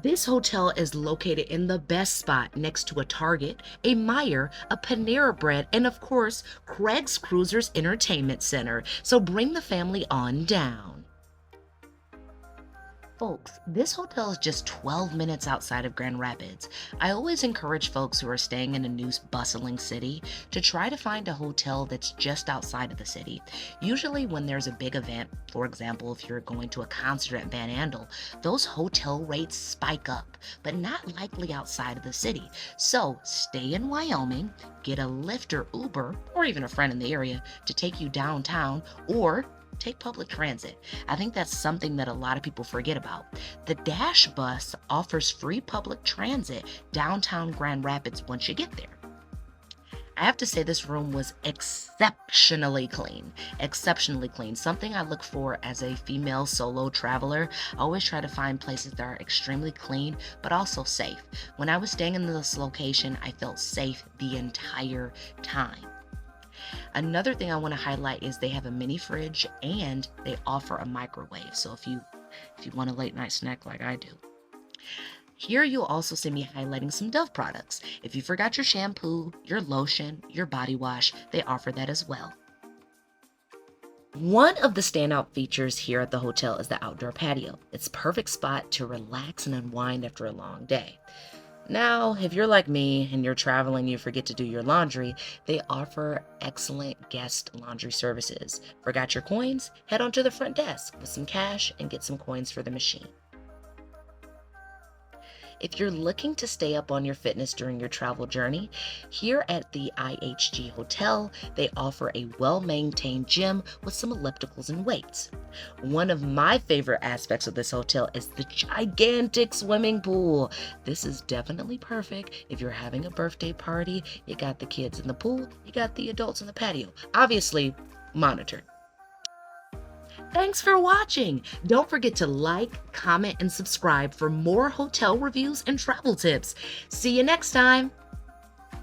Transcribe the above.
This hotel is located in the best spot next to a Target, a Meijer, a Panera Bread, and of course, Craig's Cruisers Entertainment Center. So bring the family on down. Folks, this hotel is just 12 minutes outside of Grand Rapids. I always encourage folks who are staying in a new bustling city to try to find a hotel that's just outside of the city. Usually when there's a big event, for example, if you're going to a concert at Van Andel, those hotel rates spike up, but not likely outside of the city. So stay in Wyoming, get a Lyft or Uber, or even a friend in the area to take you downtown, or take public transit. I think that's something that a lot of people forget about. The Dash Bus offers free public transit downtown Grand Rapids once you get there. I have to say this room was exceptionally clean. Exceptionally clean. Something I look for as a female solo traveler. I always try to find places that are extremely clean, but also safe. When I was staying in this location, I felt safe the entire time. Another thing I want to highlight is they have a mini fridge and they offer a microwave. So if you want a late night snack like I do. Here you'll also see me highlighting some Dove products. If you forgot your shampoo, your lotion, your body wash, they offer that as well. One of the standout features here at the hotel is the outdoor patio. It's a perfect spot to relax and unwind after a long day. Now, if you're like me and you're traveling, you forget to do your laundry, they offer excellent guest laundry services. Forgot your coins? Head on to the front desk with some cash and get some coins for the machine. If you're looking to stay up on your fitness during your travel journey, here at the IHG Hotel, they offer a well-maintained gym with some ellipticals and weights. One of my favorite aspects of this hotel is the gigantic swimming pool. This is definitely perfect if you're having a birthday party, you got the kids in the pool, you got the adults in the patio. Obviously, monitored. Thanks for watching. Don't forget to like, comment, and subscribe for more hotel reviews and travel tips. See you next time.